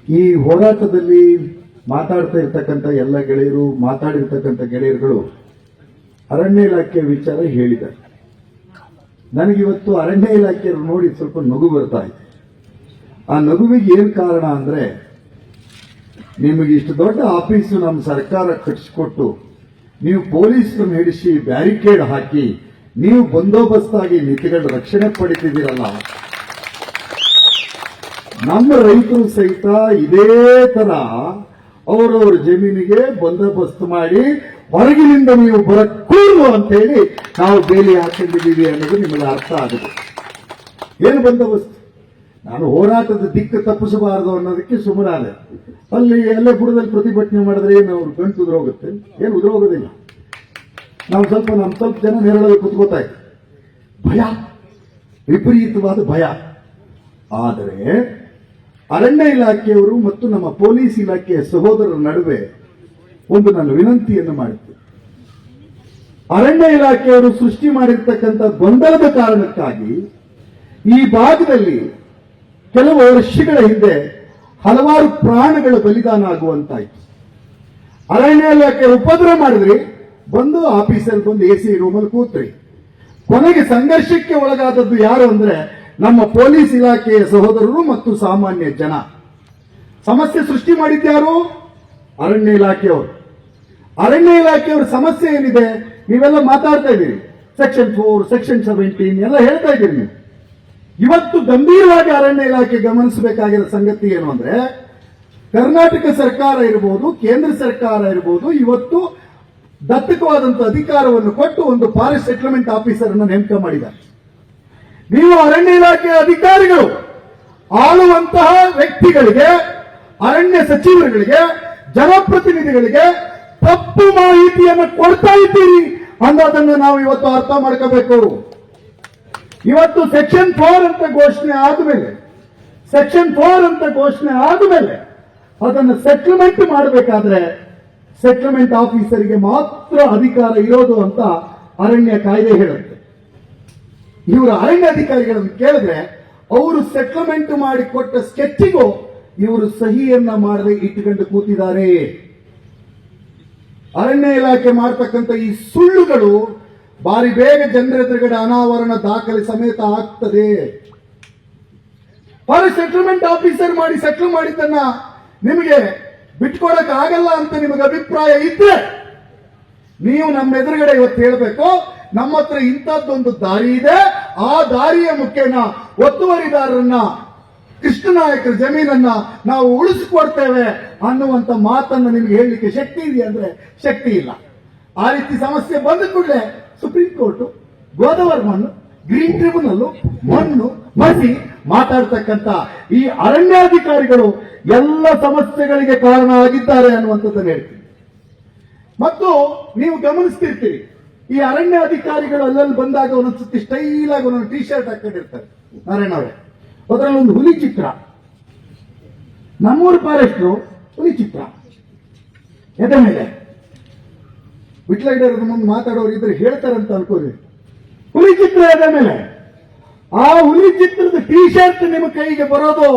ಈ ಹೋರಾಟದಲ್ಲಿ ಮಾತಾಡ್ತಾ ಇರ್ತಕ್ಕಂಥ ಎಲ್ಲ ಗೆಳೆಯರು, ಮಾತಾಡಿರ್ತಕ್ಕಂಥ ಗೆಳೆಯರುಗಳು ಅರಣ್ಯ ಇಲಾಖೆ ವಿಚಾರ ಹೇಳಿದ್ದಾರೆ. ನನಗಿವತ್ತು ಅರಣ್ಯ ಇಲಾಖೆಯವರು ನೋಡಿ ಸ್ವಲ್ಪ ನಗು ಬರ್ತಾ ಇದೆ. ಆ ನಗುವಿಗೆ ಏನ್ ಕಾರಣ ಅಂದ್ರೆ, ನಿಮಗೆ ಇಷ್ಟು ದೊಡ್ಡ ಆಫೀಸು ನಮ್ಮ ಸರ್ಕಾರ ಕಟ್ಟಿಸಿಕೊಟ್ಟು ನೀವು ಪೊಲೀಸರನ್ನು ಹಿಡಿಸಿ ಬ್ಯಾರಿಕೇಡ್ ಹಾಕಿ ನೀವು ಬಂದೋಬಸ್ತಾಗಿ ನಿಂತುಕೊಂಡು ರಕ್ಷಣೆ ಪಡಿತಿದ್ದೀರಲ್ಲ, ನಮ್ಮ ರೈತರು ಸಹಿತ ಇದೇ ತರ ಅವರವರ ಜಮೀನಿಗೆ ಬಂದೋಬಸ್ತ್ ಮಾಡಿ ಹೊರಗಿನಿಂದ ನೀವು ಬರಕ್ಕೂರು ಅಂತ ಹೇಳಿ ನಾವು ಬೇಲಿ ಹಾಕೊಂಡಿದ್ದೀವಿ ಅನ್ನೋದು ನಿಮಗೆ ಅರ್ಥ ಆಗುತ್ತೆ. ಏನು ಬಂದೋಬಸ್ತ್? ನಾನು ಹೋರಾಟದ ದಿಕ್ಕು ತಪ್ಪಿಸಬಾರದು ಅನ್ನೋದಕ್ಕೆ ಸುಮ್ಮನಾದೆ. ಅಲ್ಲೇ ಬುಡದಲ್ಲಿ ಪ್ರತಿಭಟನೆ ಮಾಡಿದ್ರೆ ಏನು ಅವ್ರು ಗಂಟು ಉದುರೋಗುತ್ತೆ? ಏನು ಉದುರೋಗೋದಿಲ್ಲ. ನಾವು ಸ್ವಲ್ಪ ಜನ ನೆರಳಲ್ಲಿ ಕುತ್ಕೋತಾ ಇದ್ವಿ. ಭಯ, ವಿಪರೀತವಾದ ಭಯ. ಆದರೆ ಅರಣ್ಯ ಇಲಾಖೆಯವರು ಮತ್ತು ನಮ್ಮ ಪೊಲೀಸ್ ಇಲಾಖೆಯ ಸಹೋದರರ ನಡುವೆ ಒಂದು ನಾನು ವಿನಂತಿಯನ್ನು ಮಾಡುತ್ತೇನೆ. ಅರಣ್ಯ ಇಲಾಖೆಯವರು ಸೃಷ್ಟಿ ಮಾಡಿರ್ತಕ್ಕಂಥ ಗೊಂದಲದ ಕಾರಣಕ್ಕಾಗಿ ಈ ಭಾಗದಲ್ಲಿ ಕೆಲವು ವರ್ಷಗಳ ಹಿಂದೆ ಹಲವಾರು ಪ್ರಾಣಗಳ ಬಲಿದಾನ ಆಗುವಂತಾಯಿತು. ಅರಣ್ಯ ಇಲಾಖೆ ಉಪದ್ರ ಮಾಡಿದ್ರಿ, ಬಂದು ಆಫೀಸಲ್ಲಿ ಬಂದು ಎಸಿ ರೂಮಲ್ಲಿ ಕೂತ್ರಿ. ಕೊನೆಗೆ ಸಂಘರ್ಷಕ್ಕೆ ಒಳಗಾದದ್ದು ಯಾರು ಅಂದ್ರೆ ನಮ್ಮ ಪೊಲೀಸ್ ಇಲಾಖೆಯ ಸಹೋದರರು ಮತ್ತು ಸಾಮಾನ್ಯ ಜನ. ಸಮಸ್ಯೆ ಸೃಷ್ಟಿ ಮಾಡಿದ್ಯಾರು? ಅರಣ್ಯ ಇಲಾಖೆಯವರು. ಅರಣ್ಯ ಇಲಾಖೆಯವರ ಸಮಸ್ಯೆ ಏನಿದೆ? ನೀವೆಲ್ಲ ಮಾತಾಡ್ತಾ ಇದ್ದೀರಿ, ಸೆಕ್ಷನ್ 4, ಸೆಕ್ಷನ್ 17 ಎಲ್ಲ ಹೇಳ್ತಾ ಇದ್ದೀರಿ ನೀವು. ಇವತ್ತು ಗಂಭೀರವಾಗಿ ಅರಣ್ಯ ಇಲಾಖೆ ಗಮನಿಸಬೇಕಾಗಿರೋ ಸಂಗತಿ ಏನು ಅಂದ್ರೆ, ಕರ್ನಾಟಕ ಸರ್ಕಾರ ಇರಬಹುದು, ಕೇಂದ್ರ ಸರ್ಕಾರ ಇರಬಹುದು, ಇವತ್ತು ದತ್ತಕವಾದಂತಹ ಅಧಿಕಾರವನ್ನು ಕೊಟ್ಟು ಒಂದು ಫಾರೆಸ್ಟ್ ಸೆಟಲ್ಮೆಂಟ್ ಆಫೀಸರ್ ಅನ್ನು ನೇಮಕ ಮಾಡಿದ್ದಾರೆ. ನೀವು ಅರಣ್ಯ ಇಲಾಖೆಯ ಅಧಿಕಾರಿಗಳು ಆಳುವಂತಹ ವ್ಯಕ್ತಿಗಳಿಗೆ, ಅರಣ್ಯ ಸಚಿವರುಗಳಿಗೆ, ಜನಪ್ರತಿನಿಧಿಗಳಿಗೆ ತಪ್ಪು ಮಾಹಿತಿಯನ್ನು ಕೊಡ್ತಾ ಇದ್ದೀರಿ ಅನ್ನೋದನ್ನು ನಾವು ಇವತ್ತು ಅರ್ಥ ಮಾಡ್ಕೋಬೇಕು. ಇವತ್ತು ಸೆಕ್ಷನ್ 4 ಅಂತ ಘೋಷಣೆ ಆದಮೇಲೆ ಅದನ್ನು ಸೆಟಲ್ಮೆಂಟ್ ಮಾಡಬೇಕಾದ್ರೆ ಸೆಟಲ್ಮೆಂಟ್ ಆಫೀಸರ್ಗೆ ಮಾತ್ರ ಅಧಿಕಾರ ಇರೋದು ಅಂತ ಅರಣ್ಯ ಕಾಯ್ದೆ ಹೇಳುತ್ತೆ. ಇವರು ಅರಣ್ಯ ಅಧಿಕಾರಿಗಳನ್ನು ಕೇಳಿದ್ರೆ ಅವರು ಸೆಟಲ್ಮೆಂಟ್ ಮಾಡಿ ಕೊಟ್ಟ ಸ್ಕೆಚ್ಚಿಗೂ ಇವರು ಸಹಿಯನ್ನ ಮಾಡದೆ ಇಟ್ಟುಕೊಂಡು ಕೂತಿದ್ದಾರೆ. ಅರಣ್ಯ ಇಲಾಖೆ ಮಾಡತಕ್ಕಂಥ ಈ ಸುಳ್ಳುಗಳು ಬಾರಿ ಬೇಗ ಜನರ ಎದುರುಗಡೆ ಅನಾವರಣ ದಾಖಲೆ ಸಮೇತ ಆಗ್ತದೆ. ಫಾರೆಸ್ಟ್ ಸೆಟಲ್ಮೆಂಟ್ ಆಫೀಸರ್ ಮಾಡಿ ಸೆಟಲ್ ಮಾಡಿದ್ದನ್ನ ನಿಮಗೆ ಬಿಟ್ಕೊಡಕ್ ಆಗಲ್ಲ ಅಂತ ನಿಮಗೆ ಅಭಿಪ್ರಾಯ ಇದ್ರೆ ನೀವು ನಮ್ಮ ಎದುರುಗಡೆ ಇವತ್ತು ಹೇಳಬೇಕು, ನಮ್ಮ ಹತ್ರ ಇಂಥದ್ದೊಂದು ದಾರಿ ಇದೆ, ಆ ದಾರಿಯ ಮುಖೇನ ಒತ್ತುವರಿದಾರರನ್ನ, ಕೃಷ್ಣನಾಯಕರ ಜಮೀನನ್ನ ನಾವು ಉಳಿಸಿಕೊಡ್ತೇವೆ ಅನ್ನುವಂತ ಮಾತನ್ನು ನಿಮ್ಗೆ ಹೇಳಲಿಕ್ಕೆ ಶಕ್ತಿ ಇದೆ ಅಂದ್ರೆ ಶಕ್ತಿ ಇಲ್ಲ. ಆ ರೀತಿ ಸಮಸ್ಯೆ ಬಂದ ಕೂಡಲೇ ಸುಪ್ರೀಂ ಕೋರ್ಟ್, ಗೋದಾವರಿ ಮಣ್ಣು, ಗ್ರೀನ್ ಟ್ರಿಬ್ಯುನಲ್, ಮಣ್ಣು ಮಸಿ ಮಾತಾಡ್ತಕ್ಕಂಥ ಈ ಅರಣ್ಯಾಧಿಕಾರಿಗಳು ಎಲ್ಲ ಸಮಸ್ಯೆಗಳಿಗೆ ಕಾರಣ ಆಗಿದ್ದಾರೆ ಅನ್ನುವಂಥದ್ದನ್ನು ಹೇಳ್ತೀನಿ. ಮತ್ತು ನೀವು ಗಮನಿಸ್ತಿರ್ತೀರಿ, ಈ ಅರಣ್ಯ ಅಧಿಕಾರಿಗಳು ಅಲ್ಲಲ್ಲಿ ಬಂದಾಗ ಒಂದೊಂದ್ಸತಿ ಸ್ಟೈಲ್ ಆಗಿ ಒಂದೊಂದು ಟಿ ಶರ್ಟ್ ಹಾಕೊಂಡಿರ್ತಾರೆ ನಾರಾಯಣ ಅವರೇ. ಅದರಲ್ಲಿ ಒಂದು ಹುಲಿ ಚಿತ್ರ, ನಮ್ಮೂರು ಫಾರೆಸ್ಟ್ರು ಹುಲಿ ಚಿತ್ರ ಎದೆ ಮೇಲೆ. ವಿಟ್ಲೈಡರ್ ಮುಂದೆ ಮಾತಾಡೋರು ಇದ್ರೆ ಹೇಳ್ತಾರಂತ ಅನ್ಕೋರಿ, ಹುಲಿ ಚಿತ್ರ ಎದೆ ಮೇಲೆ. ಆ ಹುಲಿ ಚಿತ್ರದ ಟಿ ಶರ್ಟ್ ನಿಮ್ಮ ಕೈಗೆ ಬರೋದು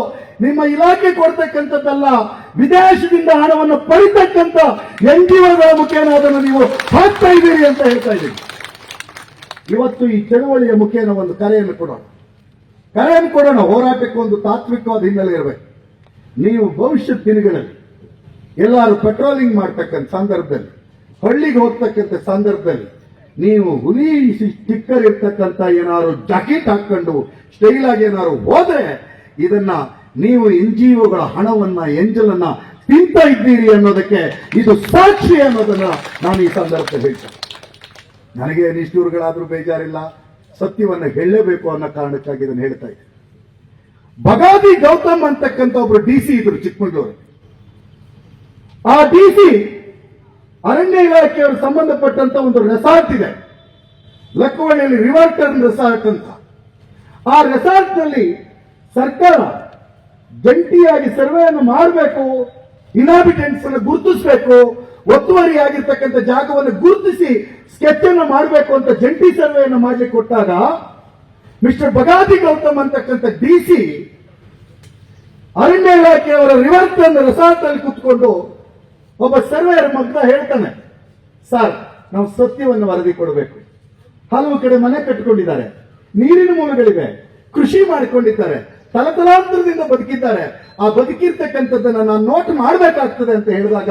ನಿಮ್ಮ ಇಲಾಖೆ ಕೊಡ್ತಕ್ಕಂಥದ್ದಲ್ಲ, ವಿದೇಶದಿಂದ ಹಣವನ್ನು ಪಡಿತಕ್ಕಂಥ NGOಗಳ ಮುಖೇನ ಅದನ್ನು ನೀವು ಹಾಕ್ತಾ ಇದ್ದೀರಿ ಅಂತ ಹೇಳ್ತಾ ಇದ್ದೀರಿ. ಇವತ್ತು ಈ ಚಳವಳಿಯ ಮುಖೇನ ಒಂದು ಕರೆಯನ್ನು ಕೊಡೋಣ. ಹೋರಾಟಕ್ಕೆ ಒಂದು ತಾತ್ವಿಕವಾದ ಹಿನ್ನೆಲೆ ಇರಬೇಕು. ನೀವು ಭವಿಷ್ಯದ ದಿನಗಳಲ್ಲಿ ಎಲ್ಲರೂ ಪೆಟ್ರೋಲಿಂಗ್ ಮಾಡ್ತಕ್ಕಂಥ ಸಂದರ್ಭದಲ್ಲಿ, ಹಳ್ಳಿಗೆ ಹೋಗ್ತಕ್ಕಂಥ ಸಂದರ್ಭದಲ್ಲಿ ನೀವು ಹುಲಿ ಸ್ಟಿಕ್ಕರ್ ಇರ್ತಕ್ಕಂಥ ಏನಾದ್ರು ಜಾಕೆಟ್ ಹಾಕೊಂಡು ಸ್ಟೈಲ್ ಆಗಿ ಏನಾದ್ರು ಹೋದ್ರೆ ಇದನ್ನ ನೀವು NGOಗಳ ಹಣವನ್ನ, ಎಂಜಲನ್ನ ತಿಂತ ಇದ್ದೀರಿ ಅನ್ನೋದಕ್ಕೆ ಇದು ಸಾಕ್ಷಿ ಅನ್ನೋದನ್ನ ನಾನು ಈ ಸಂದರ್ಭದಲ್ಲಿ ಹೇಳ್ತೇನೆ. ನನಗೆ ನಿಷ್ಠೂರುಗಳಾದ್ರೂ ಬೇಜಾರಿಲ್ಲ, ಸತ್ಯವನ್ನ ಹೇಳಲೇಬೇಕು ಅನ್ನೋ ಕಾರಣಕ್ಕಾಗಿ ಇದನ್ನು ಹೇಳ್ತಾ ಇದ್ದೆ. ಬಗಾದಿ ಗೌತಮ್ ಅಂತಕ್ಕಂಥ ಒಬ್ರು DC ಇದ್ರು ಚಿಕ್ಕಮಗಳೂರು. ಆ DC ಅರಣ್ಯ ಇಲಾಖೆಯವರು ಸಂಬಂಧಪಟ್ಟಂತ ಒಂದು ರೆಸಾರ್ಟ್ ಇದೆ, ಲಕ್ಕವಳ್ಳಿಯಲ್ಲಿ ರಿವರ್ ಟರ್ನ್ ರೆಸಾರ್ಟ್ ಅಂತ. ಆ ರೆಸಾರ್ಟ್ ನಲ್ಲಿ ಸರ್ಕಾರ ಜಂಟಿಯಾಗಿ ಸರ್ವೆಯನ್ನು ಮಾಡಬೇಕು, ಇನ್ಹಾಬಿಟೆಂಟ್ಸ್ ಅನ್ನು ಗುರುತಿಸಬೇಕು, ಒತ್ತುವರಿಯಾಗಿರ್ತಕ್ಕಂಥ ಜಾಗವನ್ನು ಗುರುತಿಸಿ ಸ್ಕೆಚ್ ಅನ್ನು ಮಾಡಬೇಕು ಅಂತ ಜಂಟಿ ಸರ್ವೆಯನ್ನು ಮಾಡಲಿಕ್ಕೆ ಕೊಟ್ಟಾಗ ಮಿಸ್ಟರ್ ಬಗಾದಿ ಗೌತಮ್ ಅಂತಕ್ಕಂಥ DC ಅರಣ್ಯ ಇಲಾಖೆಯವರ ರಿವರ್ಟನ್ ರೆಸಾರ್ಟ್ ಅಲ್ಲಿ ಕುತ್ಕೊಂಡು ಒಬ್ಬ ಸರ್ವೇಯರ್ ಮಗ್ದ ಹೇಳ್ತಾನೆ, ಸರ್ ನಾವು ಸತ್ಯವನ್ನು ವರದಿ ಕೊಡಬೇಕು. ಹಲವು ಕಡೆ ಮನೆ ಕಟ್ಟಿಕೊಂಡಿದ್ದಾರೆ, ನೀರಿನ ಮೂಲಗಳಿವೆ, ಕೃಷಿ ಮಾಡಿಕೊಂಡಿದ್ದಾರೆ, ತಲತಲಾಂತರದಿಂದ ಬದುಕಿದ್ದಾರೆ. ಆ ಬದುಕಿರ್ತಕ್ಕಂಥದ್ದನ್ನ ನಾನು ನೋಟ್ ಮಾಡಬೇಕಾಗ್ತದೆ ಅಂತ ಹೇಳಿದಾಗ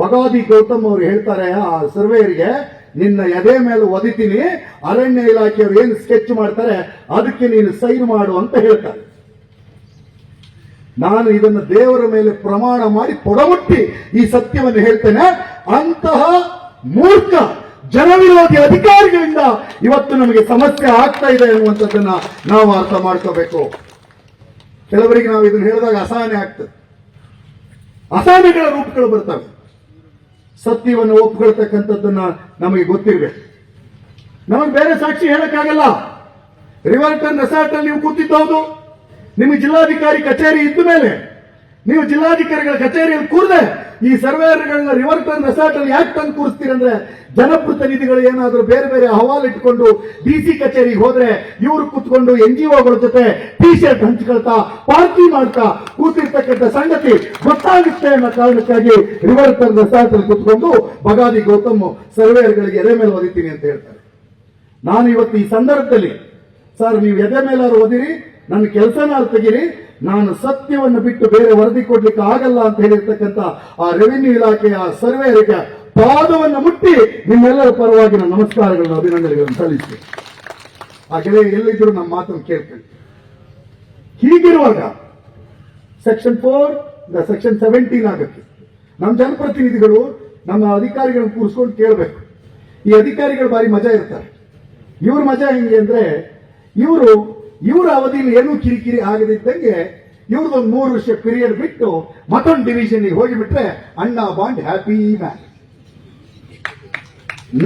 ಬಗಾದಿ ಗೌತಮ್ ಅವರು ಹೇಳ್ತಾರೆ ಆ ಸರ್ವೇಯರ್ಗೆ, ನಿನ್ನ ಎದೆ ಮೇಲೆ ಒದಿತೀನಿ, ಅರಣ್ಯ ಇಲಾಖೆಯವರು ಏನು ಸ್ಕೆಚ್ ಮಾಡ್ತಾರೆ ಅದಕ್ಕೆ ನೀನು ಸೈನ್ ಮಾಡು ಅಂತ ಹೇಳ್ತಾರೆ. ನಾನು ಇದನ್ನು ದೇವರ ಮೇಲೆ ಪ್ರಮಾಣ ಮಾಡಿ ಪೊಡಮುಟ್ಟಿ ಈ ಸತ್ಯವನ್ನು ಹೇಳ್ತೇನೆ. ಅಂತಹ ಮೂರ್ಖ ಜನವಿರೋಧಿ ಅಧಿಕಾರಿಗಳಿಂದ ಇವತ್ತು ನಮಗೆ ಸಮಸ್ಯೆ ಆಗ್ತಾ ಇದೆ ಅನ್ನುವಂಥದ್ದನ್ನ ನಾವು ಅರ್ಥ ಮಾಡ್ಕೋಬೇಕು. ಕೆಲವರಿಗೆ ನಾವು ಇದನ್ನು ಹೇಳಿದಾಗ ಅಸಹನೆ ಆಗ್ತದೆ, ಅಸಹನೆಗಳ ರೂಪಗಳು ಬರ್ತವೆ. ಸತ್ಯವನ್ನು ಒಪ್ಕೊಳ್ತಕ್ಕಂಥದ್ದನ್ನ ನಮಗೆ ಗೊತ್ತಿರಬೇಕು. ನಮಗೆ ಬೇರೆ ಸಾಕ್ಷಿ ಹೇಳಕ್ಕಾಗಲ್ಲ. ರಿವರ್ಟನ್ ರೆಸಾರ್ಟ್ ಅಲ್ಲಿ ನೀವು ಕೂತಿದ್ದೌದು, ನಿಮಗೆ ಜಿಲ್ಲಾಧಿಕಾರಿ ಕಚೇರಿ ಇದ್ದ ಮೇಲೆ ನೀವು ಜಿಲ್ಲಾಧಿಕಾರಿಗಳ ಕಚೇರಿಯಲ್ಲಿ ಕೂರದೆ ಈ ಸರ್ವೇಯರ್ಗಳನ್ನ ರಿವರ್ಟನ್ ರೆಸಾರ್ಟ್ ಅಲ್ಲಿ ಯಾಕೆ ತಂದು ಕೂರಿಸ್ತೀರಂದ್ರೆ, ಜನಪ್ರತಿನಿಧಿಗಳು ಏನಾದರೂ ಬೇರೆ ಬೇರೆ ಅಹವಾಲು ಇಟ್ಕೊಂಡು ಡಿಸಿ ಕಚೇರಿಗೆ ಹೋದ್ರೆ ಇವರು ಕೂತ್ಕೊಂಡು NGOಗಳ ಜೊತೆ ಟಿ ಶರ್ಟ್ ಹಂಚ್ಕೊಳ್ತಾ ಪಾರ್ಟಿ ಮಾಡ್ತಾ ಕೂತಿರ್ತಕ್ಕಂಥ ಸಂಗತಿ ಗೊತ್ತಾಗುತ್ತೆ ಅನ್ನೋ ಕಾರಣಕ್ಕಾಗಿ ರಿವರ್ಟನ್ ರೆಸಾರ್ಟ್ ಅಲ್ಲಿ ಕೂತ್ಕೊಂಡು ಬಗಾದಿ ಗೌತಮ್ ಸರ್ವೇಯರ್ಗಳಿಗೆ ಎದೆ ಮೇಲೆ ಒದಿತೀನಿ ಅಂತ ಹೇಳ್ತಾರೆ. ನಾನು ಇವತ್ತು ಈ ಸಂದರ್ಭದಲ್ಲಿ, ಸರ್ ನೀವು ಎದೆ ಮೇಲಾರು ಒದಿರಿ, ನನ್ನ ಕೆಲಸನಾರು ತೆಗಿರಿ, ನಾನು ಸತ್ಯವನ್ನು ಬಿಟ್ಟು ಬೇರೆ ವರದಿ ಕೊಡ್ಲಿಕ್ಕೆ ಆಗಲ್ಲ ಅಂತ ಹೇಳಿರ್ತಕ್ಕಂಥ ಆ ರೆವಿನ್ಯೂ ಇಲಾಖೆಯ ಸರ್ವೇಯರ್ಗೆ ಪಾದವನ್ನು ಮುಟ್ಟಿ ನಿಮ್ಮೆಲ್ಲರ ಪರವಾಗಿ ನಾನು ನಮಸ್ಕಾರಗಳನ್ನು ಅಭಿನಂದನೆಗಳನ್ನು ಸಲ್ಲಿಸ್ತೀನಿ. ಆ ಗೆಳೆಯ ಎಲ್ಲಿದ್ರು ನಮ್ಮ ಮಾತನ್ನು ಕೇಳ್ತೀನಿ. ಹೀಗಿರುವಾಗ ಸೆಕ್ಷನ್ 4 ಸೆಕ್ಷನ್ 17 ಆಗಕ್ಕೆ ನಮ್ಮ ಜನಪ್ರತಿನಿಧಿಗಳು ನಮ್ಮ ಅಧಿಕಾರಿಗಳನ್ನು ಕೂರಿಸ್ಕೊಂಡು ಕೇಳಬೇಕು. ಈ ಅಧಿಕಾರಿಗಳು ಬಾರಿ ಮಜಾ ಇರ್ತಾರೆ. ಇವ್ರ ಮಜಾ ಹೆಂಗೆ ಅಂದ್ರೆ, ಇವರ ಅವಧಿಯಲ್ಲಿ ಏನೂ ಕಿರಿಕಿರಿ ಆಗದಿದ್ದಂಗೆ ಇವ್ರದೊಂದು 3 ವರ್ಷ ಪೀರಿಯಡ್ ಬಿಟ್ಟು ಮತ್ತೊಂದು ಡಿವಿಷನ್ಗೆ ಹೋಗಿಬಿಟ್ರೆ ಅಣ್ಣ ಬಾಂಡ್ ಹ್ಯಾಪಿ ಮ್ಯಾನ್.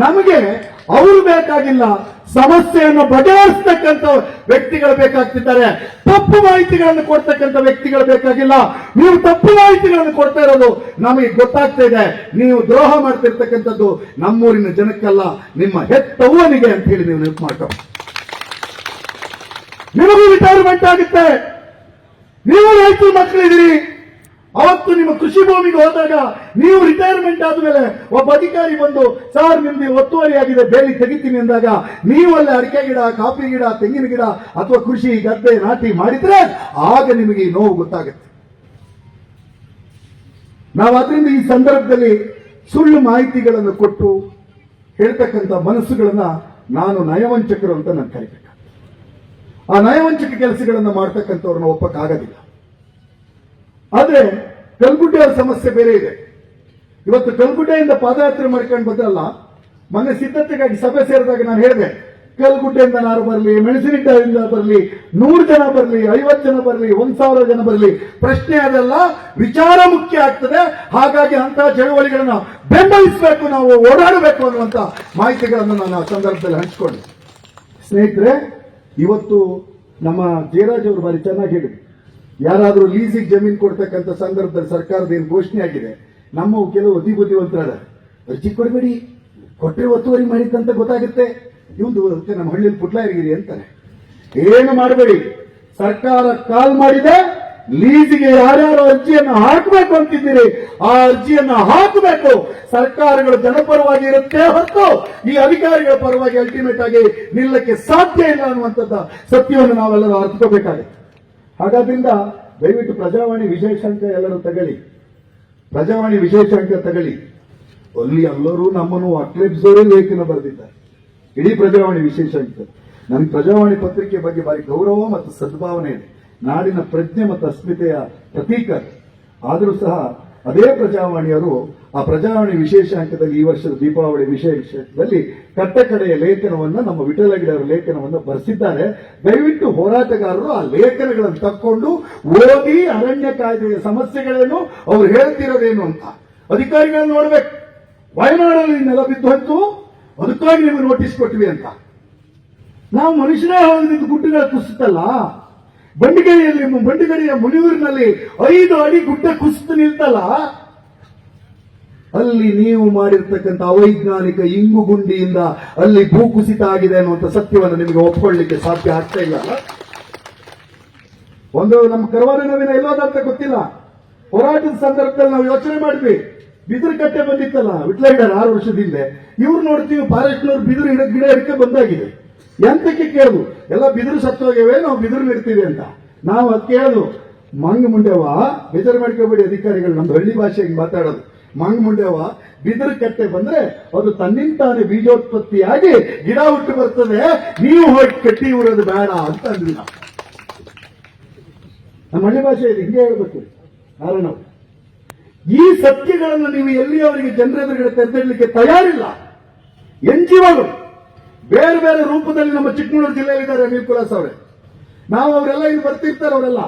ನಮಗೆ ಅವರು ಬೇಕಾಗಿಲ್ಲ, ಸಮಸ್ಯೆಯನ್ನು ಬಗೆಹರಿಸತಕ್ಕಂಥ ವ್ಯಕ್ತಿಗಳು ಬೇಕಾಗ್ತಿದ್ದಾರೆ. ತಪ್ಪು ಮಾಹಿತಿಗಳನ್ನು ಕೊಡ್ತಕ್ಕಂಥ ವ್ಯಕ್ತಿಗಳು ಬೇಕಾಗಿಲ್ಲ. ನೀವು ತಪ್ಪು ಮಾಹಿತಿಗಳನ್ನು ಕೊಡ್ತಾ ಇರೋದು ನಮಗೆ ಗೊತ್ತಾಗ್ತಾ ಇದೆ. ನೀವು ದ್ರೋಹ ಮಾಡ್ತಿರ್ತಕ್ಕಂಥದ್ದು ನಮ್ಮೂರಿನ ಜನಕ್ಕಲ್ಲ, ನಿಮ್ಮ ಹೆತ್ತವ್ವನಿಗೆ ಅಂತ ಹೇಳಿ ನೀವು ನೆನಪು ಮಾಡ್ಕೊ. ನಿಮಗೂ ರಿಟೈರ್ಮೆಂಟ್ ಆಗುತ್ತೆ, ನೀವು ರೈತರ ಮಕ್ಕಳಿದ್ದೀರಿ. ಅವತ್ತು ನಿಮ್ಮ ಕೃಷಿ ಭೂಮಿಗೆ ಹೋದಾಗ ನೀವು ರಿಟೈರ್ಮೆಂಟ್ ಆದ್ಮೇಲೆ ಒಬ್ಬ ಅಧಿಕಾರಿ ಬಂದು, ಸರ್ ನಿಮ್ದು ಒತ್ತುವರಿ ಆಗಿದೆ, ಬೇಲಿ ತೆಗಿತೀನಿ ಅಂದಾಗ ನೀವು ಅಲ್ಲಿ ಅಡಿಕೆ ಗಿಡ, ಕಾಫಿ ಗಿಡ, ತೆಂಗಿನ ಗಿಡ ಅಥವಾ ಕೃಷಿ ಗದ್ದೆ ನಾಟಿ ಮಾಡಿದ್ರೆ ಆಗ ನಿಮಗೆ ಈ ನೋವು ಗೊತ್ತಾಗುತ್ತೆ. ನಾವು ಅದರಿಂದ ಈ ಸಂದರ್ಭದಲ್ಲಿ ಸುಳ್ಳು ಮಾಹಿತಿಗಳನ್ನು ಕೊಟ್ಟು ಹೇಳ್ತಕ್ಕಂಥ ಮನಸ್ಸುಗಳನ್ನ ನಾನು ನಯವಂಚಕರು ಅಂತ ನಾನು ಕರಿಬೇಕು. ಆ ನಯವಂಚಕ ಕೆಲಸಗಳನ್ನು ಮಾಡ್ತಕ್ಕಂಥವ್ರನ್ನ ಒಪ್ಪಕ್ಕಾಗೋದಿಲ್ಲ. ಆದ್ರೆ ಕಲ್ಗುಡ್ಡೆಯವರ ಸಮಸ್ಯೆ ಬೇರೆ ಇದೆ. ಇವತ್ತು ಕಲ್ಗುಡ್ಡೆಯಿಂದ ಪಾದಯಾತ್ರೆ ಮಾಡ್ಕೊಂಡು ಬಂದ್ರಲ್ಲ, ಮೊನ್ನೆ ಸಿದ್ಧತೆಗಾಗಿ ಸಭೆ ಸೇರಿದಾಗ ನಾನು ಹೇಳಿದೆ, ಕಲ್ಗುಡ್ಡೆಯಿಂದ ನಾರು ಬರಲಿ, ಮೆಣಸಿನಕಾಯಿಂದ ಬರಲಿ, 100 ಜನ ಬರಲಿ, 50 ಜನ ಬರಲಿ, 1000 ಜನ ಬರಲಿ, ಪ್ರಶ್ನೆ ಅದೆಲ್ಲ, ವಿಚಾರ ಮುಖ್ಯ ಆಗ್ತದೆ. ಹಾಗಾಗಿ ಅಂತಹ ಚಳವಳಿಗಳನ್ನ ಬೆಂಬಲಿಸಬೇಕು, ನಾವು ಓಡಾಡಬೇಕು ಅನ್ನುವಂತ ಮಾಹಿತಿಗಳನ್ನು ನಾನು ಆ ಸಂದರ್ಭದಲ್ಲಿ ಹಂಚಿಕೊಂಡೆ. ಸ್ನೇಹಿತರೆ, ಇವತ್ತು ನಮ್ಮ ಜಯರಾಜ್ ಅವರು ಬಾರಿ ಚೆನ್ನಾಗಿ ಹೇಳಿದ್ರು, ಯಾರಾದರೂ ಲೀಸಿಗೆ ಜಮೀನು ಕೊಡ್ತಕ್ಕಂಥ ಸಂದರ್ಭದಲ್ಲಿ ಸರ್ಕಾರದ ಏನು ಘೋಷಣೆ ಆಗಿದೆ, ನಮ್ಮ ಕೆಲವು ಬುದ್ಧಿವಂತರಾದ ಅರ್ಜಿ ಕೊಡಬೇಡಿ, ಕೊಟ್ಟರೆ ಒತ್ತುವರಿ ಮಾಡಿದ್ದಂತ ಗೊತ್ತಾಗುತ್ತೆ, ಇವಂದು ನಮ್ಮ ಹಳ್ಳಿಯಲ್ಲಿ ಪುಟ್ಲಾಗಿರಿ ಅಂತಾರೆ. ಏನು ಮಾಡಬೇಡಿ, ಸರ್ಕಾರ ಕಾಲ್ ಮಾಡಿದೆ, ಲೀಸಿಗೆ ಯಾರ್ಯಾರು ಅರ್ಜಿಯನ್ನು ಹಾಕಬೇಕು ಅಂತಿದ್ದೀರಿ ಆ ಅರ್ಜಿಯನ್ನು ಹಾಕಬೇಕು. ಸರ್ಕಾರಗಳು ಜನಪರವಾಗಿ ಇರುತ್ತೆ ಹೊರತು ಈ ಅಧಿಕಾರಿಗಳ ಪರವಾಗಿ ಅಲ್ಟಿಮೇಟ್ ಆಗಿ ನಿಲ್ಲಕ್ಕೆ ಸಾಧ್ಯ ಇಲ್ಲ ಅನ್ನುವಂಥದ್ದು ಸತ್ಯವನ್ನು ನಾವೆಲ್ಲರೂ ಅರ್ಥಕೋಬೇಕಾಗುತ್ತೆ. ಹಾಗಾದ್ರಿಂದ ದಯವಿಟ್ಟು ಪ್ರಜಾವಾಣಿ ವಿಶೇಷಾಂಕ ಎಲ್ಲರೂ ತಗೊಳ್ಳಿ, ಪ್ರಜಾವಾಣಿ ವಿಶೇಷಾಂಕ ತಗೊಳ್ಳಿ. ಅಲ್ಲಿ ಎಲ್ಲರೂ ನಮ್ಮನ್ನು ಅಕ್ಲೆಬ್ಸೋರೇ ಲೇಖನ ಬರೆದಿದ್ದಾರೆ, ಇಡೀ ಪ್ರಜಾವಾಣಿ ವಿಶೇಷಾಂಕ. ನನಗೆ ಪ್ರಜಾವಾಣಿ ಪತ್ರಿಕೆ ಬಗ್ಗೆ ಭಾರಿ ಗೌರವ ಮತ್ತು ಸದ್ಭಾವನೆ ಇದೆ, ನಾಡಿನ ಪ್ರಜ್ಞೆ ಮತ್ತು ಅಸ್ಮಿತೆಯ ಪ್ರತೀಕ. ಆದರೂ ಸಹ ಅದೇ ಪ್ರಜಾವಾಣಿಯವರು ಆ ಪ್ರಜಾವಾಣಿ ವಿಶೇಷಾಂಕದಲ್ಲಿ ಈ ವರ್ಷದ ದೀಪಾವಳಿ ವಿಶೇಷದಲ್ಲಿ ಕಟ್ಟಕಡೆಯ ಲೇಖನವನ್ನು, ನಮ್ಮ ವಿಠಲಗಿಡವರ ಲೇಖನವನ್ನು ಬರೆಸಿದ್ದಾರೆ. ದಯವಿಟ್ಟು ಹೋರಾಟಗಾರರು ಆ ಲೇಖನಗಳನ್ನು ತಕ್ಕೊಂಡು ಓದಿ ಅರಣ್ಯ ಕಾಯ್ದೆಯ ಸಮಸ್ಯೆಗಳೇನು, ಅವ್ರು ಹೇಳ್ತಿರೋದೇನು ಅಂತ ಅಧಿಕಾರಿಗಳನ್ನು ನೋಡ್ಬೇಕು. ವಯನಾಡಲ್ಲಿ ನೆಲ ಬಿದ್ದು ಹೋಯ್ತು, ಅದಕ್ಕಾಗಿ ನಿಮಗೆ ನೋಟಿಸ್ ಕೊಟ್ಟಿವಿ ಅಂತ. ನಾವು ಮನುಷ್ಯರೇ ಹೋಗಿದ್ದು ಗುಡ್ಡಗಳ ಕುಸಿತಲ್ಲ, ಬಂಡಿಗಡಿಯ ಮುನಿಯೂರಿನಲ್ಲಿ 5 ಅಡಿ ಗುಡ್ಡ ಕುಸಿತು ನಿಲ್ತಲ್ಲ, ಅಲ್ಲಿ ನೀವು ಮಾಡಿರ್ತಕ್ಕಂಥ ಅವೈಜ್ಞಾನಿಕ ಇಂಗುಗುಂಡಿಯಿಂದ ಅಲ್ಲಿ ಭೂಕುಸಿತ ಆಗಿದೆ ಅನ್ನುವಂಥ ಸತ್ಯವನ್ನು ನಿಮಗೆ ಒಪ್ಕೊಳ್ಳಿಕ್ಕೆ ಸಾಧ್ಯ ಆಗ್ತಾ ಇಲ್ಲ. ಒಂದು ನಮ್ಮ ಕರವಾರ ನವೀನ ಎಲ್ಲೋದಂತ ಗೊತ್ತಿಲ್ಲ, ಹೋರಾಟದ ಸಂದರ್ಭದಲ್ಲಿ ನಾವು ಯೋಚನೆ ಮಾಡಿದ್ವಿ. ಬಿದಿರು ಕಟ್ಟೆ ಬಂದಿತ್ತಲ್ಲ ವಿಟ್ಲೈಡರ್ 6 ವರ್ಷದ ಹಿಂದೆ, ಇವ್ರು ನೋಡ್ತೀವಿ ಫಾರೆಸ್ಟ್ನವ್ರು ಬಿದಿರು ಗಿಡ ಹಿಡಕ್ಕೆ ಬಂದಾಗಿದೆ. ಎಂತಕ್ಕೆ ಕೇಳುದು, ಎಲ್ಲ ಬಿದಿರು ಸತ್ತೋಗಿವೆ, ನಾವು ಬಿದಿರು ನೆಡ್ತೀವಿ ಅಂತ. ನಾವು ಅದು ಕೇಳುದು, ಮಂಗ ಮುಂಡೆವ, ಬೇಜಾರು ಮಾಡ್ಕೋಬೇಡಿ ಅಧಿಕಾರಿಗಳು, ನಮ್ದು ಹಳ್ಳಿ ಭಾಷೆಗೆ ಮಾತಾಡೋದು. ಮಂಗ ಮುಂಡೆವ, ಬಿದಿರು ಕಟ್ಟೆ ಬಂದ್ರೆ ಅದು ತನ್ನಿಂತಾನೆ ಬೀಜೋತ್ಪತ್ತಿಯಾಗಿ ಗಿಡ ಹುಟ್ಟು ಬರ್ತದೆ, ನೀವು ಹೋಗಿ ಕಟ್ಟಿ ಉರೋದು ಬೇಡ ಅಂತ ಅಂದ್ವಿ ನಾವು. ನಮ್ಮ ಹಳ್ಳಿ ಭಾಷೆ ಇದು, ಹಿಂಗೆ ಹೇಳ್ಬೇಕು. ಕಾರಣ ಈ ಸತ್ಯಗಳನ್ನು ನೀವು ಎಲ್ಲಿ ಅವರಿಗೆ ಜನರೆದುರುಗಡೆ ತೆರೆದಿಡಲಿಕ್ಕೆ ತಯಾರಿಲ್ಲ. NGOಗಳು ಬೇರೆ ಬೇರೆ ರೂಪದಲ್ಲಿ ನಮ್ಮ ಚಿಕ್ಕಮಗಳೂರು ಜಿಲ್ಲೆಯಲ್ಲಿದ್ದಾರೆ. ಅನಿಲ್ ಕುಲಾಸ್ ಅವರೇ, ನಾವು ಅವರೆಲ್ಲ ಇಲ್ಲಿ ಬರ್ತಿರ್ತಾರೆ. ಅವರೆಲ್ಲ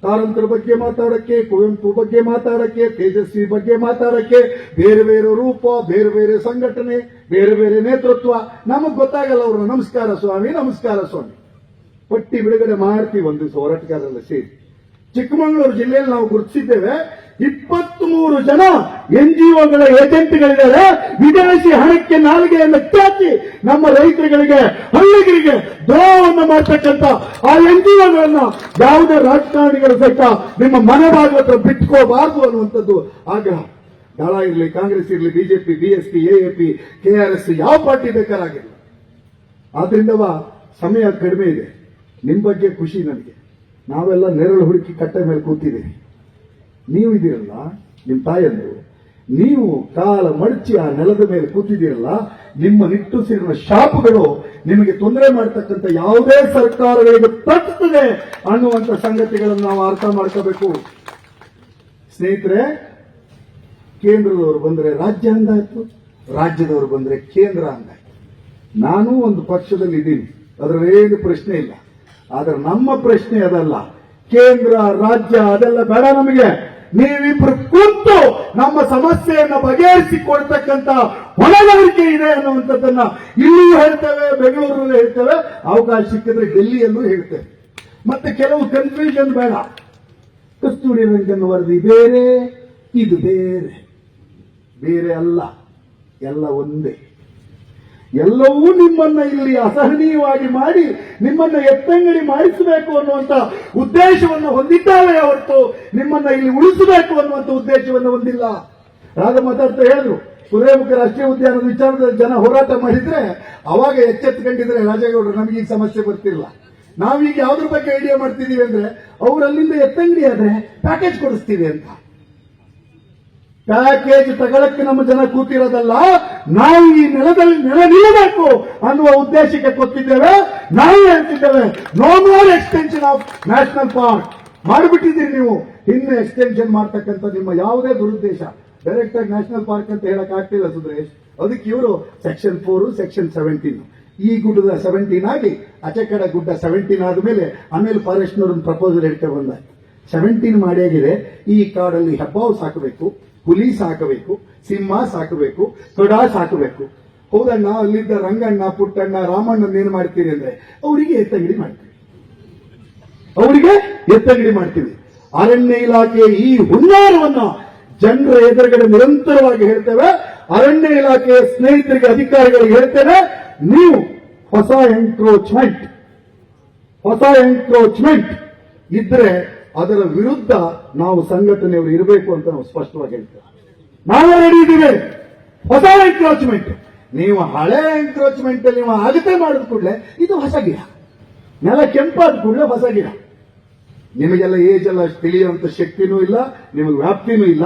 ಕಾರಂತರ ಬಗ್ಗೆ ಮಾತಾಡಕ್ಕೆ, ಕುವೆಂಪು ಬಗ್ಗೆ ಮಾತಾಡಕ್ಕೆ, ತೇಜಸ್ವಿ ಬಗ್ಗೆ ಮಾತಾಡಕ್ಕೆ, ಬೇರೆ ಬೇರೆ ರೂಪ, ಬೇರೆ ಬೇರೆ ಸಂಘಟನೆ, ಬೇರೆ ಬೇರೆ ನೇತೃತ್ವ. ನಮಗ್ ಗೊತ್ತಾಗಲ್ಲ ಅವ್ರನ್ನ. ನಮಸ್ಕಾರ ಸ್ವಾಮಿ, ನಮಸ್ಕಾರ ಸ್ವಾಮಿ ಪಟ್ಟಿ ಬಿಡುಗಡೆ ಮಾಡ್ತೀವಿ ಒಂದು ದಿವಸ ಹೋರಾಟಗಾರರೆಲ್ಲ ಸೇರಿ. ಚಿಕ್ಕಮಗಳೂರು ಜಿಲ್ಲೆಯಲ್ಲಿ ನಾವು ಗುರುತಿಸಿದ್ದೇವೆ 23 ಜನ NGOಗಳ ಏಜೆಂಟ್ಗಳಿದ್ದಾರೆ. ವಿದೇಶಿ ಹಣಕ್ಕೆ ನಾಲಿಗೆಯನ್ನು ಚಾಚಿ ನಮ್ಮ ರೈತರುಗಳಿಗೆ, ಹಳ್ಳಿಗರಿಗೆ ದ್ರೋಹವನ್ನು ಮಾಡ್ತಕ್ಕಂಥ ಆ NGOಗಳನ್ನ ಯಾವುದೇ ರಾಜಕಾರಣಿಗಳು ಸಹಿತ ನಿಮ್ಮ ಮನೆ ಬಾಗಿಲ ಹತ್ರ ಬಿಟ್ಕೋಬಾರದು ಅನ್ನುವಂಥದ್ದು ಆಗ್ರಹ. ದಳ ಇರಲಿ, ಕಾಂಗ್ರೆಸ್ ಇರಲಿ, ಬಿಜೆಪಿ, BSP, AAP, KRS, ಯಾವ ಪಾರ್ಟಿ ಬೇಕಾರಾಗಿಲ್ಲ. ಆದ್ರಿಂದವ ಸಮಯ ಕಡಿಮೆ ಇದೆ. ನಿಮ್ ಬಗ್ಗೆ ಖುಷಿ ನನಗೆ. ನಾವೆಲ್ಲ ನೆರಳು ಹುಡುಕಿ ಕಟ್ಟೆ ಮೇಲೆ ಕೂತಿದ್ದೀವಿ. ನೀವು ಇದೀರಲ್ಲ, ನಿಮ್ಮ ತಾಯಂದು, ನೀವು ಕಾಲ ಮಡಚಿ ಆ ನೆಲದ ಮೇಲೆ ಕೂತಿದ್ದೀರಲ್ಲ, ನಿಮ್ಮ ನಿಟ್ಟುಸಿರಿನ ಶಾಪಗಳು ನಿಮಗೆ ತೊಂದರೆ ಮಾಡತಕ್ಕಂಥ ಯಾವುದೇ ಸರ್ಕಾರಗಳಿಗೆ ತಟ್ಟುತ್ತದೆ ಅನ್ನುವಂಥ ಸಂಗತಿಗಳನ್ನು ನಾವು ಅರ್ಥ ಮಾಡ್ಕೋಬೇಕು. ಸ್ನೇಹಿತರೆ, ಕೇಂದ್ರದವರು ಬಂದ್ರೆ ರಾಜ್ಯ ಅಂದಾಯ್ತು, ರಾಜ್ಯದವರು ಬಂದ್ರೆ ಕೇಂದ್ರ ಅಂದಾಯ್ತು. ನಾನು ಒಂದು ಪಕ್ಷದಲ್ಲಿ ಇದ್ದೀನಿ, ಅದರಲ್ಲೇನು ಪ್ರಶ್ನೆ ಇಲ್ಲ. ಆದ್ರೆ ನಮ್ಮ ಪ್ರಶ್ನೆ ಅದಲ್ಲ. ಕೇಂದ್ರ ರಾಜ್ಯ ಅದೆಲ್ಲ ಬೇಡ ನಮಗೆ. ನೀವಿಬ್ರು ಕೂತು ನಮ್ಮ ಸಮಸ್ಯೆಯನ್ನು ಬಗೆಹರಿಸಿಕೊಡ್ತಕ್ಕಂಥ ಹೊಣೆಗಾರಿಕೆ ಇದೆ ಅನ್ನುವಂಥದ್ದನ್ನ ಇಲ್ಲಿಯೂ ಹೇಳ್ತೇವೆ, ಬೆಂಗಳೂರಲ್ಲೂ ಹೇಳ್ತೇವೆ, ಅವಕಾಶ ಸಿಕ್ಕಿದ್ರೆ ಡೆಲ್ಲಿಯಲ್ಲೂ ಹೇಳ್ತೇವೆ. ಮತ್ತೆ ಕೆಲವು ಕನ್ಫ್ಯೂಷನ್ ಬೇಡ. ಕಸ್ತೂರಿ ರಂಗನ್ ವರದಿ ಬೇರೆ, ಇದು ಬೇರೆ, ಬೇರೆ ಅಲ್ಲ, ಎಲ್ಲ ಒಂದೇ. ಎಲ್ಲವೂ ನಿಮ್ಮನ್ನ ಇಲ್ಲಿ ಅಸಹನೀಯವಾಗಿ ಮಾಡಿ ನಿಮ್ಮನ್ನ ಎತ್ತಂಗಡಿ ಮಾಡಿಸಬೇಕು ಅನ್ನುವಂತ ಉದ್ದೇಶವನ್ನು ಹೊಂದಿದ್ದಾವೆ ಹೊರತು ನಿಮ್ಮನ್ನ ಇಲ್ಲಿ ಉಳಿಸಬೇಕು ಅನ್ನುವಂತ ಉದ್ದೇಶವನ್ನು ಹೊಂದಿಲ್ಲ. ರಾಧ ಮಾತಾಡ್ತಾ ಹೇಳಿದ್ರು, ಕುದುರೆಮುಖ ರಾಷ್ಟ್ರೀಯ ಉದ್ಯಾನದ ವಿಚಾರದಲ್ಲಿ ಜನ ಹೋರಾಟ ಮಾಡಿದ್ರೆ ಅವಾಗ ಎಚ್ಚೆತ್ತುಕೊಂಡಿದ್ರೆ ರಾಜೇಗೌಡರು ನಮಗೆ ಈ ಸಮಸ್ಯೆ ಬರ್ತಿಲ್ಲ. ನಾವೀಗ ಯಾವ್ದ್ರ ಬಗ್ಗೆ ಐಡಿಯಾ ಮಾಡ್ತಿದೀವಿ ಅಂದ್ರೆ, ಅವ್ರು ಅಲ್ಲಿಂದ ಎತ್ತಂಗಡಿ ಆದ್ರೆ ಪ್ಯಾಕೇಜ್ ಕೊಡಿಸ್ತೀವಿ ಅಂತ. ಪ್ಯಾಕೇಜ್ ತಗೊಳಕ್ಕೆ ನಮ್ಮ ಜನ ಕೂತಿರೋದಲ್ಲ, ನಾವು ಈ ನೆಲದಲ್ಲಿ ನೆಲೆ ನಿಲ್ಲಬೇಕು ಅನ್ನುವ ಉದ್ದೇಶಕ್ಕೆ ಕೊಟ್ಟಿದ್ದೇವೆ. ನಾವು ಹೇಳ್ತಿದ್ದೇವೆ, no more extension of national park. ಮಾಡಿಬಿಟ್ಟಿದ್ದೀರಿ ನೀವು. ಇನ್ನು ಎಕ್ಸ್ಟೆನ್ಷನ್ ಮಾಡ್ತಕ್ಕಂಥ ನಿಮ್ಮ ಯಾವುದೇ ದುರುದ್ದೇಶ. ಡೈರೆಕ್ಟ್ ಆಗಿ ನ್ಯಾಷನಲ್ ಪಾರ್ಕ್ ಅಂತ ಹೇಳಕ್ ಆಗ್ತಿಲ್ಲ ಸುರೇಶ್. ಅದಕ್ಕೆ ಇವರು ಸೆಕ್ಷನ್ 4, ಸೆಕ್ಷನ್ 17, ಈ ಗುಡ್ಡದ 17 ಆಗಿ ಆಚೆ ಕಡೆ ಗುಡ್ಡ 17 ಆದ್ಮೇಲೆ ಆಮೇಲೆ ಫಾರೆಸ್ಟ್ನವ್ರನ್ನ ಪ್ರಪೋಸಲ್ ಹೇಳ್ತಾ ಬಂದ 17 ಮಾಡಿಯಾಗಿದೆ. ಈ ಕಾಡಲ್ಲಿ ಹೆಬ್ಬಾವು ಸಾಕಬೇಕು, ಹುಲಿ ಸಾಕಬೇಕು, ಸಿಂಹ ಸಾಕಬೇಕು, ತೊಡ ಸಾಕಬೇಕು. ಹೌದಣ್ಣ, ಅಲ್ಲಿದ್ದ ರಂಗಣ್ಣ, ಪುಟ್ಟಣ್ಣ, ರಾಮಣ್ಣನ ಏನ್ ಮಾಡ್ತೀರಿ ಅಂದ್ರೆ ಅವರಿಗೆ ಎತ್ತಂಗಡಿ ಮಾಡ್ತೀವಿ, ಅವರಿಗೆ ಎತ್ತಂಗಡಿ ಮಾಡ್ತೀವಿ. ಅರಣ್ಯ ಇಲಾಖೆ ಈ ಹುನ್ನಾರವನ್ನ ಜನರ ಎದುರುಗಡೆ ನಿರಂತರವಾಗಿ ಹೇಳ್ತೇವೆ. ಅರಣ್ಯ ಇಲಾಖೆಯ ಸ್ನೇಹಿತರಿಗೆ, ಅಧಿಕಾರಿಗಳಿಗೆ ಹೇಳ್ತೇವೆ, ನೀವು ಹೊಸ ಎನ್ಕ್ರೋಚ್ಮೆಂಟ್ ಇದ್ರೆ ಅದರ ವಿರುದ್ಧ ನಾವು ಸಂಘಟನೆಯವರು ಇರಬೇಕು ಅಂತ ನಾವು ಸ್ಪಷ್ಟವಾಗಿ ಹೇಳ್ತೇವೆ. ನಾವು ರೆಡಿ ಇದ್ದೀವಿ. ಹೊಸ ಎನ್ಕ್ರೋಚ್ಮೆಂಟ್, ನೀವು ಹಳೆ ಎನ್ಕ್ರೋಚ್ಮೆಂಟ್ ಅಲ್ಲಿ ನೀವು ಆಗತೆ ಮಾಡಿದ ಕೂಡಲೇ ಇದು ಹೊಸ ಗಿಡ, ನೆಲ ಕೆಂಪಾದ ಕೂಡಲೇ ಹೊಸ ಗಿಡ. ನಿಮಗೆಲ್ಲ ಏಜ್ ಎಲ್ಲ ತಿಳಿಯುವಂತ ಶಕ್ತಿನೂ ಇಲ್ಲ, ನಿಮಗೆ ವ್ಯಾಪ್ತಿನೂ ಇಲ್ಲ.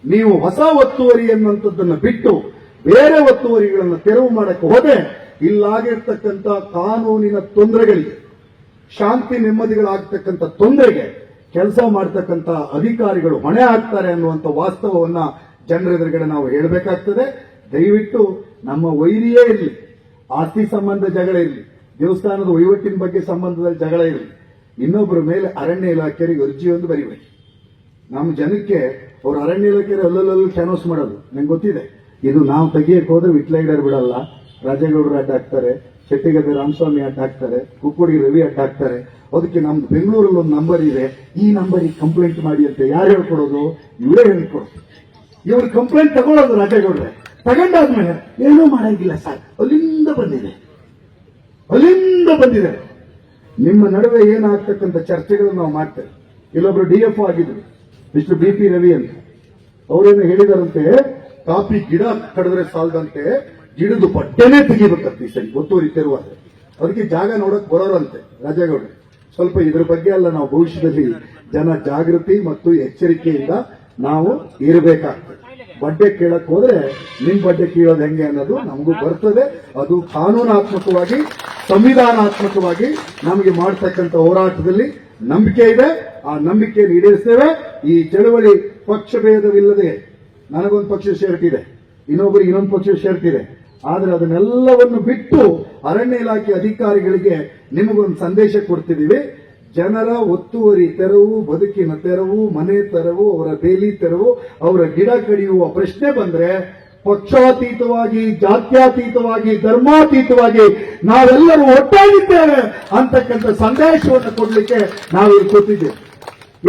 ನೀವು ಹೊಸ ಒತ್ತುವರಿ ಅನ್ನುವಂಥದ್ದನ್ನು ಬಿಟ್ಟು ಬೇರೆ ಒತ್ತುವರಿಗಳನ್ನು ತೆರವು ಮಾಡಕ್ಕೆ ಹೋದ್ರೆ ಇಲ್ಲಾಗಿರ್ತಕ್ಕಂಥ ಕಾನೂನಿನ ತೊಂದರೆಗಳಿಗೆ, ಶಾಂತಿ ನೆಮ್ಮದಿಗಳಾಗ್ತಕ್ಕಂಥ ತೊಂದರೆಗೆ ಕೆಲಸ ಮಾಡ್ತಕ್ಕಂಥ ಅಧಿಕಾರಿಗಳು ಹೊಣೆ ಆಗ್ತಾರೆ ಅನ್ನುವಂಥ ವಾಸ್ತವವನ್ನ ಜನರೆದುರುಗಡೆ ನಾವು ಹೇಳಬೇಕಾಗ್ತದೆ. ದಯವಿಟ್ಟು ನಮ್ಮ ವೈರಿಯೇ ಇರಲಿ, ಆಸ್ತಿ ಸಂಬಂಧ ಜಗಳ ಇರಲಿ, ದೇವಸ್ಥಾನದ ವಹಿವಟ್ಟಿನ ಬಗ್ಗೆ ಸಂಬಂಧದಲ್ಲಿ ಜಗಳ ಇರಲಿ, ಇನ್ನೊಬ್ಬರ ಮೇಲೆ ಅರಣ್ಯ ಇಲಾಖೆಯವರಿಗೆ ಅರ್ಜಿಯೊಂದು ಬರೀಬೇಕು. ನಮ್ಮ ಜನಕ್ಕೆ ಅವ್ರು ಅರಣ್ಯ ಇಲಾಖೆಯವರು ಅಲ್ಲಲ್ಲೂ ಕ್ಯಾನ್ವಾಸ್ ಮಾಡೋದು ನಂಗೆ ಗೊತ್ತಿದೆ. ಇದು ನಾವು ತೆಗಿಯಕ್ಕೆ ಹೋದ್ರೆ ವಿಟ್ಲೈಡರ್ ಬಿಡಲ್ಲ, ರಾಜೇಗೌಡರು ಅಡ್ಡ ಹಾಕ್ತಾರೆ, ಶೆಟ್ಟಿಗದ್ದೆ ರಾಮಸ್ವಾಮಿ ಅಡ್ಡ ಹಾಕ್ತಾರೆ, ಕುಕ್ಕುಡಿ ರವಿ ಅಡ್ಡ ಹಾಕ್ತಾರೆ. ಅದಕ್ಕೆ ನಮ್ದು ಬೆಂಗಳೂರಲ್ಲಿ ಒಂದು ನಂಬರ್ ಇದೆ, ಈ ನಂಬರಿಗೆ ಕಂಪ್ಲೇಂಟ್ ಮಾಡಿ ಅಂತ ಯಾರು ಹೇಳ್ಕೊಡೋದು? ಇವರೇ ಹೇಳ್ಕೊಡೋದು. ಇವ್ರು ಕಂಪ್ಲೇಂಟ್ ತಗೊಳ್ಳೋದು ರಾಜೇಗೌಡ್ರೆ. ತಗೊಂಡಾದ್ಮೇಲೆ ಏನೂ ಮಾಡಂಗಿಲ್ಲ ಸರ್, ಅಲ್ಲಿಂದ ಬಂದಿದೆ. ನಿಮ್ಮ ನಡುವೆ ಏನಾಗ್ತಕ್ಕಂಥ ಚರ್ಚೆಗಳನ್ನು ನಾವು ಮಾಡ್ತೇವೆ. ಇಲ್ಲೊಬ್ರು DF ಆಗಿದ್ರು, ಮಿಸ್ಟರ್ BP ರವಿ ಅಂತ. ಅವರೇನು ಹೇಳಿದಾರಂತೆ, ಕಾಫಿ ಗಿಡ ಕಡಿದ್ರೆ ಸಾಲದಂತೆ ಗಿಡದ ಬಡ್ಡೆನೇ ತೆಗಿಬೇಕಂತ ಈ ಸರಿ ಒತ್ತುವರಿ ತೆರುವಾಗ. ಅದಕ್ಕೆ ಜಾಗ ನೋಡಕ್ ಬರೋರಂತೆ ರಾಜೇಗೌಡ್ರೆ. ಸ್ವಲ್ಪ ಇದ್ರ ಬಗ್ಗೆ ಎಲ್ಲ ನಾವು ಭವಿಷ್ಯದಲ್ಲಿ ಜನ ಜಾಗೃತಿ ಮತ್ತು ಎಚ್ಚರಿಕೆಯಿಂದ ನಾವು ಇರಬೇಕಾಗ್ತದೆ. ಬಡ್ಡೆ ಕೇಳಕ್ ಹೋದ್ರೆ ನಿಮ್ ಬಡ್ಡೆ ಕೀಳೋದು ಹೆಂಗೆ ಅನ್ನೋದು ನಮಗೂ ಬರ್ತದೆ. ಅದು ಕಾನೂನಾತ್ಮಕವಾಗಿ ಸಂವಿಧಾನಾತ್ಮಕವಾಗಿ ನಮಗೆ ಮಾಡತಕ್ಕಂಥ ಹೋರಾಟದಲ್ಲಿ ನಂಬಿಕೆ ಇದೆ. ಆ ನಂಬಿಕೆಯನ್ನು ಈಡೇರಿಸ್ತೇವೆ. ಈ ಚಳವಳಿ ಪಕ್ಷ ಭೇದವಿಲ್ಲದೆ ನನಗೊಂದು ಪಕ್ಷ ಶೇರ್ತಿದೆ, ಇನ್ನೊಬ್ಬರಿಗೆ ಇನ್ನೊಂದು ಪಕ್ಷ ಶೇರ್ತಿದೆ. ಆದ್ರೆ ಅದನ್ನೆಲ್ಲವನ್ನು ಬಿಟ್ಟು ಅರಣ್ಯ ಇಲಾಖೆ ಅಧಿಕಾರಿಗಳಿಗೆ ನಿಮಗೊಂದು ಸಂದೇಶ ಕೊಡ್ತಿದ್ದೀವಿ. ಜನರ ಒತ್ತುವರಿ ತೆರವು, ಬದುಕಿನ ತೆರವು, ಮನೆ ತೆರವು, ಅವರ ಬೇಲಿ ತೆರವು, ಅವರ ಗಿಡ ಕಡಿಯುವ ಪ್ರಶ್ನೆ ಬಂದ್ರೆ ಪಕ್ಷಾತೀತವಾಗಿ, ಜಾತ್ಯಾತೀತವಾಗಿ, ಧರ್ಮಾತೀತವಾಗಿ ನಾವೆಲ್ಲರೂ ಒಟ್ಟಾಗಿದ್ದೇವೆ ಅಂತಕ್ಕಂಥ ಸಂದೇಶವನ್ನು ಕೊಡಲಿಕ್ಕೆ ನಾವು ಇಲ್ಲಿ ಕೂತಿದ್ದೇವೆ.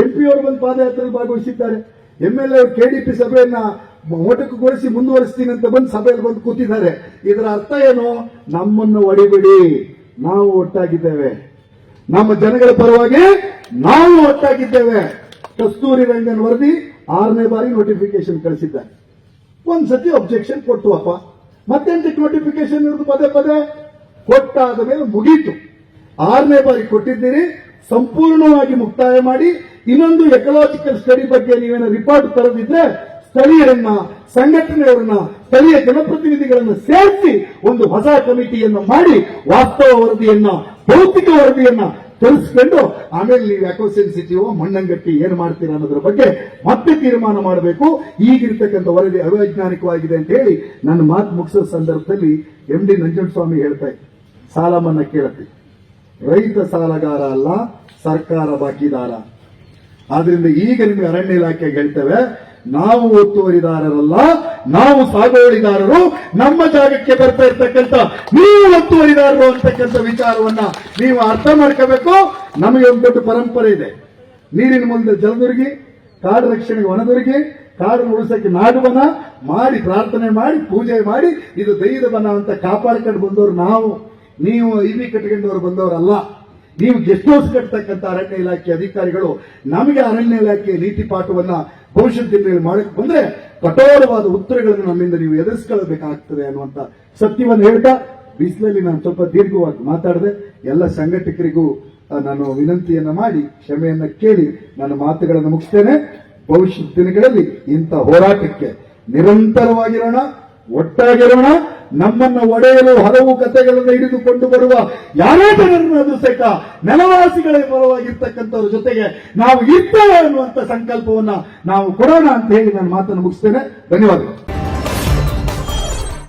MP ಅವರು ಬಂದು ಪಾದಯಾತ್ರೆಯಲ್ಲಿ ಭಾಗವಹಿಸಿದ್ದಾರೆ. MLA ಅವರು KDP ಸಭೆಯನ್ನ ಮೊಟಕುಗೊಳಿಸಿ ಮುಂದುವರಿಸ್ತೀನಿ ಅಂತ ಬಂದು ಸಭೆಯಲ್ಲಿ ಬಂದು ಕೂತಿದ್ದಾರೆ. ಇದರ ಅರ್ಥ ಏನು? ನಮ್ಮನ್ನು ಒಡಿಬಿಡಿ, ನಾವು ಒಟ್ಟಾಗಿದ್ದೇವೆ, ನಮ್ಮ ಜನಗಳ ಪರವಾಗಿ ನಾವು ಒಟ್ಟಾಗಿದ್ದೇವೆ. ಕಸ್ತೂರಿ ರಂಗನ್ ವರದಿ 6ನೇ ಬಾರಿ ನೋಟಿಫಿಕೇಶನ್ ಕಳಿಸಿದ್ದಾರೆ. ಒಂದ್ಸತಿ ಅಬ್ಜೆಕ್ಷನ್ ಕೊಟ್ಟುವಪ್ಪ, ಮತ್ತೆಂಟಕ್ಕೆ ನೋಟಿಫಿಕೇಶನ್ ಇರೋದು ಪದೇ ಪದೇ ಕೊಟ್ಟಾದ ಮೇಲೆ ಮುಗೀತು. 6ನೇ ಬಾರಿ ಕೊಟ್ಟಿದ್ದೀರಿ, ಸಂಪೂರ್ಣವಾಗಿ ಮುಕ್ತಾಯ ಮಾಡಿ ಇನ್ನೊಂದು ಎಕಲಾಜಿಕಲ್ ಸ್ಟಡಿ ಬಗ್ಗೆ ನೀವೇನೋ ರಿಪೋರ್ಟ್ ತರದಿದ್ರೆ ಸ್ಥಳೀಯರನ್ನ, ಸಂಘಟನೆಯವರನ್ನ, ಸ್ಥಳೀಯ ಜನಪ್ರತಿನಿಧಿಗಳನ್ನ ಸೇರಿಸಿ ಒಂದು ಹೊಸ ಕಮಿಟಿಯನ್ನು ಮಾಡಿ ವಾಸ್ತವ ವರದಿಯನ್ನ, ಭೌತಿಕ ವರದಿಯನ್ನ ತರಿಸಿಕೊಂಡು ಆಮೇಲೆ ನೀವು ಯಾಕೋ ಸೆನ್ಸಿಟಿವ್ ಮಣ್ಣಂಗಟ್ಟಿ ಏನು ಮಾಡ್ತೀರಾ ಅನ್ನೋದ್ರ ಬಗ್ಗೆ ಮತ್ತೆ ತೀರ್ಮಾನ ಮಾಡಬೇಕು. ಈಗಿರ್ತಕ್ಕಂಥ ವರದಿ ಅವೈಜ್ಞಾನಿಕವಾಗಿದೆ ಅಂತ ಹೇಳಿ ನನ್ನ ಮಾತು ಮುಗಿಸೋ ಸಂದರ್ಭದಲ್ಲಿ MD ನಂಜುಂಡಸ್ವಾಮಿ ಹೇಳ್ತಾ ಇದ್ದೆ, ಸಾಲ ಮನ್ನಾ ಕೇಳುತ್ತೆ. ರೈತ ಸಾಲಗಾರ ಅಲ್ಲ, ಸರ್ಕಾರ ಬಾಕಿದಾರ. ಆದ್ರಿಂದ ಈಗ ನಿಮಗೆ ಅರಣ್ಯ ಇಲಾಖೆಗೆ ಹೇಳ್ತೇವೆ, ನಾವು ಒತ್ತುವರಿದಾರರಲ್ಲ, ನಾವು ಸಾಗುವಳಿದಾರರು. ನಮ್ಮ ಜಾಗಕ್ಕೆ ಬರ್ತಾ ಇರ್ತಕ್ಕಂಥ ನೀವು ಒತ್ತುವರಿದಾರರು ಅಂತಕ್ಕಂಥ ವಿಚಾರವನ್ನ ನೀವು ಅರ್ಥ ಮಾಡ್ಕೋಬೇಕು. ನಮಗೆ ಒಂದು ದೊಡ್ಡ ಪರಂಪರೆ ಇದೆ. ನೀರಿನ ಮುಂದೆ ಜಲದುರ್ಗಿ, ಕಾಡು ರಕ್ಷಣೆಗೆ ವನದುರ್ಗಿ, ಕಾಡನ್ನು ಉಳಿಸಕ್ಕೆ ನಾಡುವನ ಮಾಡಿ ಪ್ರಾರ್ಥನೆ ಮಾಡಿ ಪೂಜೆ ಮಾಡಿ ಇದು ದೈವದ ಬನ ಅಂತ ಕಾಪಾಡ್ಕೊಂಡು ಬಂದವರು ನಾವು. ನೀವು ಇವಿ ಕಟ್ಕೊಂಡವರು ಬಂದವರಲ್ಲ. ನೀವು ಗೆಸ್ಟ್ ಹೌಸ್ ಕಟ್ಟತಕ್ಕಂಥ ಅರಣ್ಯ ಇಲಾಖೆ ಅಧಿಕಾರಿಗಳು ನಮಗೆ ಅರಣ್ಯ ಇಲಾಖೆ ನೀತಿ ಪಾಠವನ್ನ ಭವಿಷ್ಯದ ದಿನಗಳಲ್ಲಿ ಮಾಡಕ್ಕೆ ಬಂದ್ರೆ ಕಠೋರವಾದ ಉತ್ತರಗಳನ್ನು ನಮ್ಮಿಂದ ನೀವು ಎದುರಿಸಿಕೊಳ್ಳಬೇಕಾಗ್ತದೆ ಅನ್ನುವಂತ ಸತ್ಯವನ್ನು ಹೇಳ್ತಾ, ಬಿಸಿಲಲ್ಲಿ ನಾನು ಸ್ವಲ್ಪ ದೀರ್ಘವಾಗಿ ಮಾತಾಡಿದೆ. ಎಲ್ಲ ಸಂಘಟಕರಿಗೂ ನಾನು ವಿನಂತಿಯನ್ನ ಮಾಡಿ ಕ್ಷಮೆಯನ್ನ ಕೇಳಿ ನನ್ನ ಮಾತುಗಳನ್ನು ಮುಗಿಸ್ತೇನೆ. ಭವಿಷ್ಯದ ದಿನಗಳಲ್ಲಿ ಇಂಥ ಹೋರಾಟಕ್ಕೆ ನಿರಂತರವಾಗಿರೋಣ, ಒಟ್ಟಾಗಿರೋಣ. ನಮ್ಮನ್ನು ಒಡೆಯಲು ಹಲವು ಕಥೆಗಳನ್ನು ಹಿಡಿದುಕೊಂಡು ಬರುವ ಯಾರೇ ಜನರನ್ನಾದ್ರೂ ಸಹಿತ ನೆಲವಾಸಿಗಳ ಪರವಾಗಿರ್ತಕ್ಕಂಥವ್ರ ಜೊತೆಗೆ ನಾವು ಇರ್ತೇವೆ ಅನ್ನುವಂಥ ಸಂಕಲ್ಪವನ್ನ ನಾವು ಕೊಡೋಣ ಅಂತ ಹೇಳಿ ನಾನು ಮಾತನ್ನು ಮುಗಿಸ್ತೇನೆ. ಧನ್ಯವಾದಗಳು.